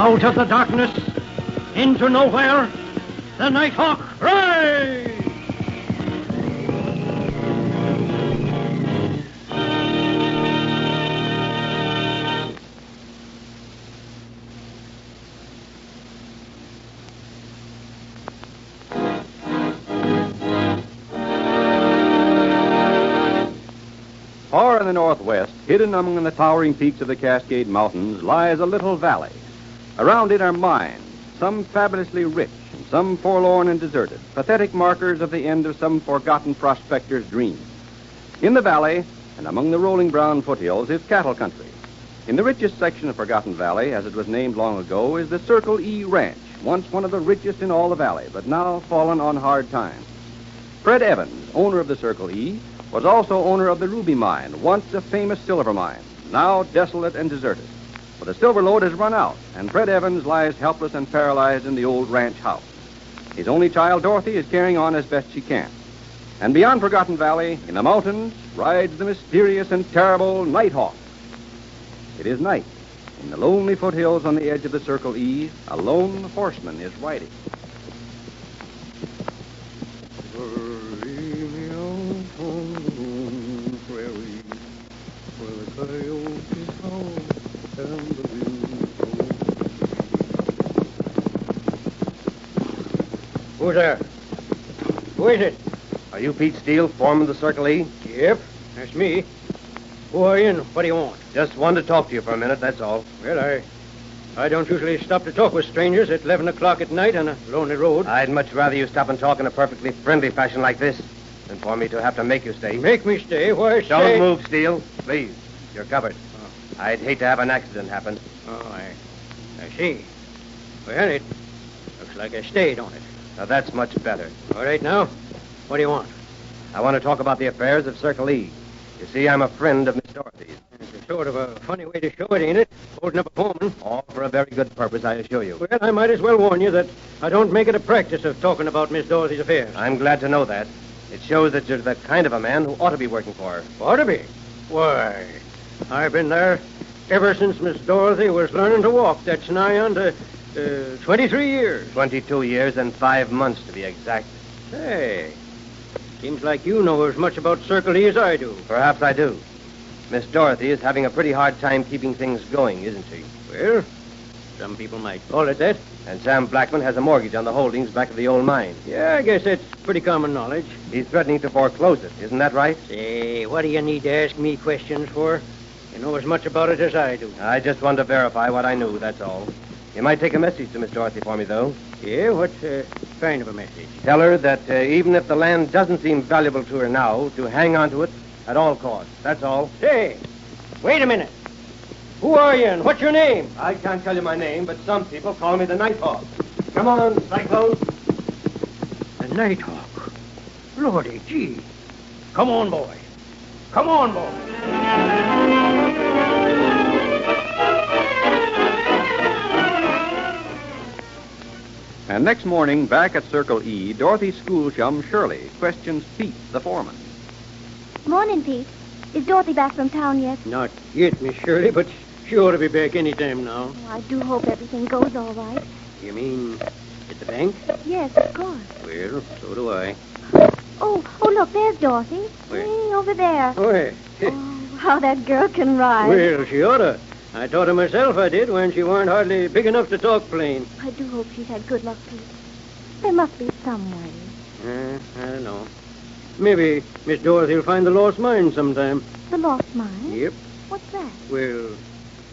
Out of the darkness, into nowhere, the Nighthawk Rides! Far in the northwest, hidden among the towering peaks of the Cascade Mountains, lies a little valley. Around it are mines, some fabulously rich and some forlorn and deserted, pathetic markers of the end of some forgotten prospector's dream. In the valley, and among the rolling brown foothills, is cattle country. In the richest section of Forgotten Valley, as it was named long ago, is the Circle E Ranch, once one of the richest in all the valley, but now fallen on hard times. Fred Evans, owner of the Circle E, was also owner of the Ruby Mine, once a famous silver mine, now desolate and deserted. For the silver load has run out, and Fred Evans lies helpless and paralyzed in the old ranch house. His only child, Dorothy, is carrying on as best she can. And beyond Forgotten Valley, in the mountains, rides the mysterious and terrible Nighthawk. It is night. In the lonely foothills on the edge of the Circle E, a lone horseman is riding. Who's there? Who is it? Are you Pete Steele, foreman of the Circle E? Yep, that's me. Who are you and what do you want? Just wanted to talk to you for a minute, that's all. Well, I don't usually stop to talk with strangers at 11 o'clock at night on a lonely road. I'd much rather you stop and talk in a perfectly friendly fashion like this than for me to have to make you stay. Make me stay? Why, Don't move, Steele. Please. You're covered. Oh. I'd hate to have an accident happen. Oh, I see. Well, it looks like I stayed on it. Now, that's much better. All right, now, what do you want? I want to talk about the affairs of Circle E. You see, I'm a friend of Miss Dorothy's. It's sort of a funny way to show it, ain't it? Holding up a foreman. All for a very good purpose, I assure you. Well, I might as well warn you that I don't make it a practice of talking about Miss Dorothy's affairs. I'm glad to know that. It shows that you're the kind of a man who ought to be working for her. Ought to be? Why, I've been there ever since Miss Dorothy was learning to walk. That's nigh on to 23 years. 22 years and 5 months, to be exact. Hey, seems like you know as much about Circle E as I do. Perhaps I do. Miss Dorothy is having a pretty hard time keeping things going, isn't she? Well, some people might call it that. And Sam Blackman has a mortgage on the holdings back of the old mine. Yeah, I guess that's pretty common knowledge. He's threatening to foreclose it. Isn't that right? Say, what do you need to ask me questions for? You know as much about it as I do. I just want to verify what I knew, that's all. You might take a message to Miss Dorothy for me, though. Yeah, what kind of a message? Tell her that even if the land doesn't seem valuable to her now, to hang on to it at all costs. That's all. Say, wait a minute. Who are you and what's your name? I can't tell you my name, but some people call me the Nighthawk. Come on, Cyclone. The Nighthawk? Lordy gee. Come on, boy. Come on, boy. And next morning, back at Circle E, Dorothy's school chum, Shirley, questions Pete, the foreman. Morning, Pete. Is Dorothy back from town yet? Not yet, Miss Shirley, but she ought to be back any time now. Oh, I do hope everything goes all right. You mean at the bank? Yes, of course. Well, so do I. Oh, look, there's Dorothy. Where? Way over there. Where? Oh, how that girl can ride. Well, she oughta. I taught her myself, I did, when she weren't hardly big enough to talk plain. I do hope she's had good luck, Pete. There must be some way. I don't know. Maybe Miss Dorothy will find the lost mine sometime. The lost mine? Yep. What's that? Well,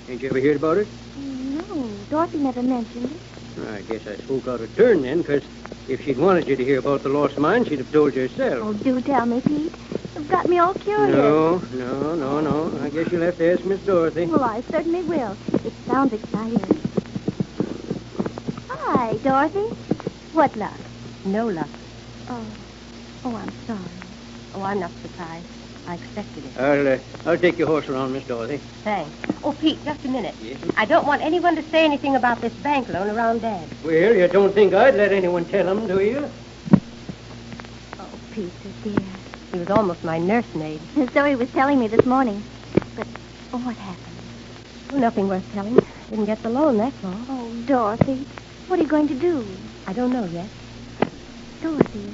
ain't you ever heard about it? No, Dorothy never mentioned it. I guess I spoke out of turn then, because if she'd wanted you to hear about the lost mine, she'd have told you herself. Oh, do tell me, Pete. You've got me all curious. No. I guess you'll have to ask Miss Dorothy. Well, I certainly will. It sounds exciting. Hi, Dorothy. What luck? No luck. Oh, I'm sorry. Oh, I'm not surprised. I expected it. I'll take your horse around, Miss Dorothy. Thanks. Oh, Pete, just a minute. Yes? I don't want anyone to say anything about this bank loan around Dad. Well, you don't think I'd let anyone tell him, do you? Oh, Peter, dear. He was almost my nursemaid. So he was telling me this morning. But what happened? Oh, nothing worth telling. Didn't get the loan, that's all. Oh, Dorothy, what are you going to do? I don't know yet. Dorothy,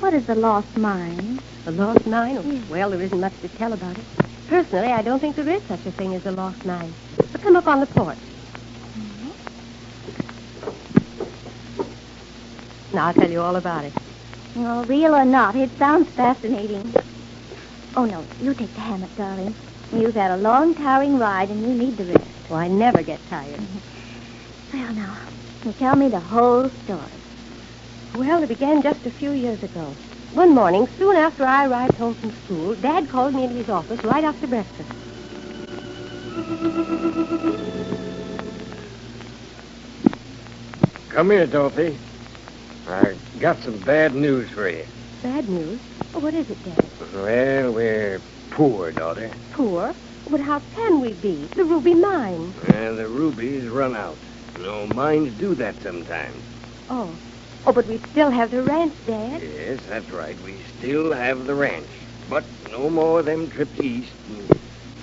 what is the lost mine? The lost mine? Yes. Well, there isn't much to tell about it. Personally, I don't think there is such a thing as a lost mine. But come up on the porch. Now, I'll tell you all about it. Well, real or not, it sounds fascinating. Oh, no, you take the hammock, darling. You've had a long, tiring ride, and you need the rest. Well, I never get tired. Well, now, you tell me the whole story. Well, it began just a few years ago. One morning, soon after I arrived home from school, Dad called me into his office right after breakfast. Come here, Dorothy. I got some bad news for you. Bad news? Oh, what is it, Dad? Well, we're poor, daughter. Poor? But how can we be? The ruby mine. Well, the rubies run out. No, mines do that sometimes. Oh. Oh, but we still have the ranch, Dad. Yes, that's right. We still have the ranch. But no more of them trips east, and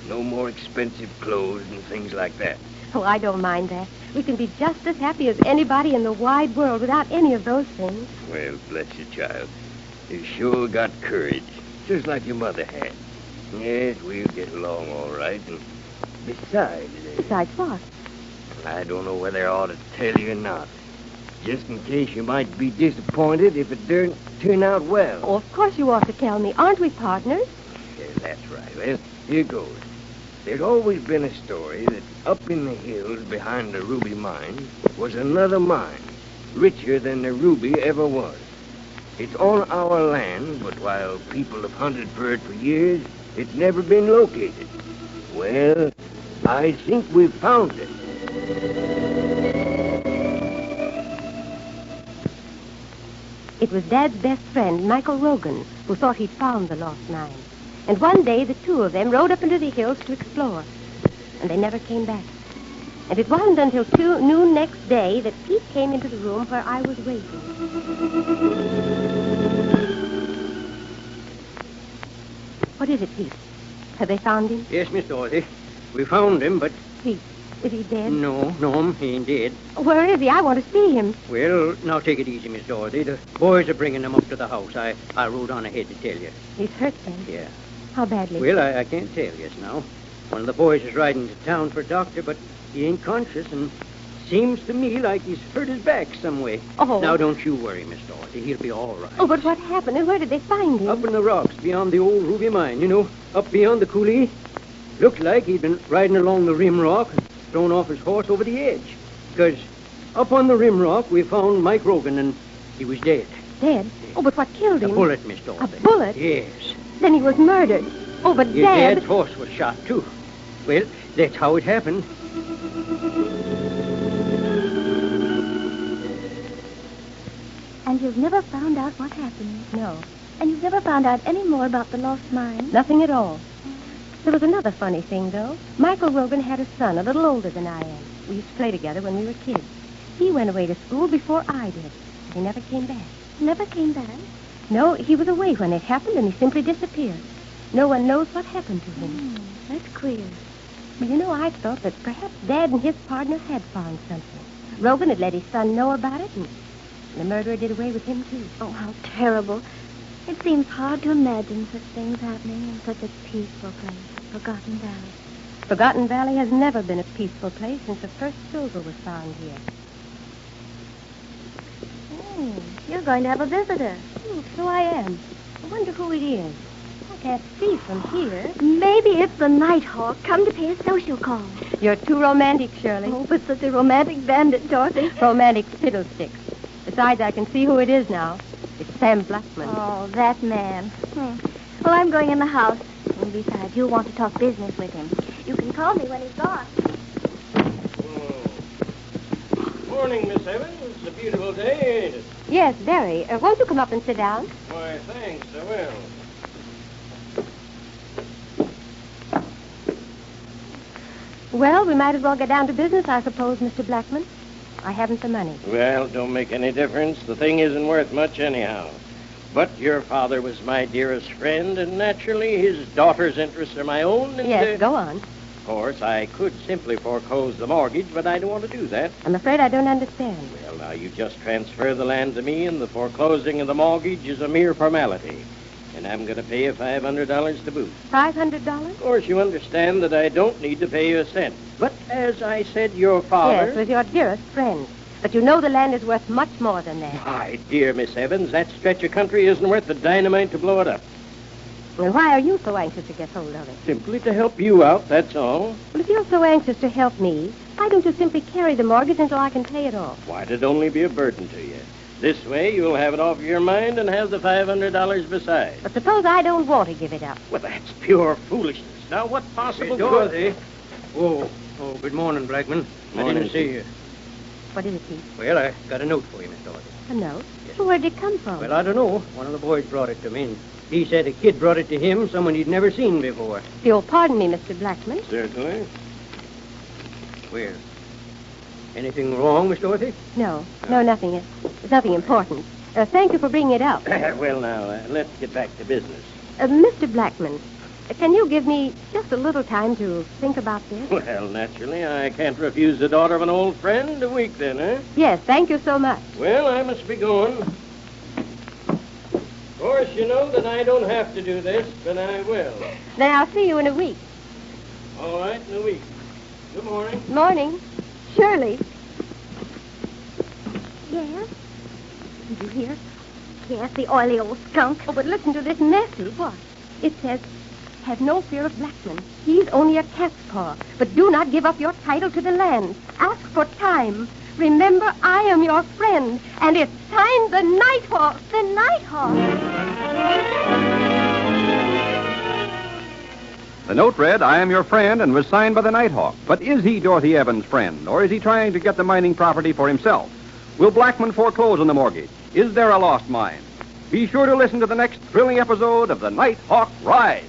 no more expensive clothes and things like that. Oh, I don't mind that. We can be just as happy as anybody in the wide world without any of those things. Well, bless you, child. You sure got courage, just like your mother had. Yes, we'll get along all right. And besides... Besides what? I don't know whether I ought to tell you or not. Just in case you might be disappointed if it don't turn out well. Oh, of course you ought to tell me. Aren't we partners? Yeah, that's right. Well, here goes. There's always been a story that up in the hills behind the ruby mine was another mine, richer than the ruby ever was. It's on our land, but while people have hunted for it for years, it's never been located. Well, I think we've found it. It was Dad's best friend, Michael Rogan, who thought he'd found the lost mine. And one day, the two of them rode up into the hills to explore. And they never came back. And it wasn't until noon next day that Pete came into the room where I was waiting. What is it, Pete? Have they found him? Yes, Miss Dorothy. We found him, but... Pete, is he dead? No, he ain't dead. Where is he? I want to see him. Well, now take it easy, Miss Dorothy. The boys are bringing him up to the house. I rode on ahead to tell you. He's hurt then? Yeah. How badly? Well, I can't tell you now. One of the boys is riding to town for a doctor, but he ain't conscious, and seems to me like he's hurt his back some way. Oh. Now, don't you worry, Miss Dorothy. He'll be all right. Oh, but what happened, and where did they find him? Up in the rocks beyond the old ruby mine, you know, up beyond the coulee. Looked like he'd been riding along the rim rock and thrown off his horse over the edge. Because up on the rim rock, we found Mike Rogan, and he was dead. Dead? Oh, but what killed him? A bullet, Miss Dorothy. A bullet? Yes. Then he was murdered. Oh, but His Dad... dad's horse was shot, too. Well, that's how it happened. And you've never found out what happened? No, And you've never found out any more about the lost mine? nothing at all. There was another funny thing, though. Michael Rogan had a son a little older than I am. We used to play together when we were kids. He went away to school before I did. He never came back. Never came back? No, he was away when it happened, and he simply disappeared. No one knows what happened to him. That's queer. Well, you know, I thought that perhaps Dad and his partner had found something. Rogan had let his son know about it, and the murderer did away with him, too. Oh, how terrible. It seems hard to imagine such things happening in such a peaceful place, Forgotten Valley. Forgotten Valley has never been a peaceful place since the first silver was found here. You're going to have a visitor. So I am. I wonder who it is. I can't see from here. Maybe it's the Nighthawk come to pay a social call. You're too romantic, Shirley. Oh, but such a romantic bandit, Dorothy. Romantic fiddlesticks. Besides, I can see who it is now. It's Sam Blackman. Oh, that man. Well, I'm going in the house. And besides, you'll want to talk business with him. You can call me when he's gone. Morning, Miss Evans. It's a beautiful day, ain't it? Yes, very. Won't you come up and sit down? Why, thanks, I will. Well, we might as well get down to business, I suppose, Mr. Blackman. I haven't the money. Well, don't make any difference. The thing isn't worth much anyhow. But your father was my dearest friend, and naturally his daughter's interests are my own. And, Yes, go on. Of course, I could simply foreclose the mortgage, but I don't want to do that. I'm afraid I don't understand. Well, now, you just transfer the land to me, and the foreclosing of the mortgage is a mere formality. And I'm going to pay you $500 to boot. $500? Of course, you understand that I don't need to pay you a cent. But as I said, your father... Yes, with your dearest friend. But you know the land is worth much more than that. My dear Miss Evans, that stretch of country isn't worth the dynamite to blow it up. And why are you so anxious to get hold of it? Simply to help you out, that's all. Well, if you're so anxious to help me, why don't you simply carry the mortgage until I can pay it off? Why, it'd only be a burden to you. This way, you'll have it off your mind and have the $500 besides. But suppose I don't want to give it up. Well, that's pure foolishness. Now, what possible Dorothy. Oh, good morning, Blackman. I Morning, didn't see you. What is it, Pete? Well, I got a note for you, Miss Dorothy. A note? Yes. Well, where'd it come from? Well, I don't know. One of the boys brought it to me. And he said a kid brought it to him, someone he'd never seen before. If you'll pardon me, Mr. Blackman. Certainly. Well, anything wrong, Miss Dorothy? No, nothing. It's nothing important. Thank you for bringing it up. Well, now, let's get back to business. Mr. Blackman, can you give me just a little time to think about this? Well, naturally, I can't refuse the daughter of an old friend. A week, then, eh? Yes, thank you so much. Well, I must be going. Of course, you know that I don't have to do this, but I will. Then I'll see you in a week. All right, in a week. Good morning. Morning. Shirley. Yes? Did you hear? Yes, the oily old skunk. Oh, but listen to this message. What? It says, have no fear of Blackman. He's only a cat's paw. But do not give up your title to the land. Ask for time. Remember, I am your friend. And it's signed the Nighthawk. The Nighthawk. The note read, I am your friend, and was signed by the Nighthawk. But is he Dorothy Evans' friend, or is he trying to get the mining property for himself? Will Blackman foreclose on the mortgage? Is there a lost mine? Be sure to listen to the next thrilling episode of the Nighthawk Rides.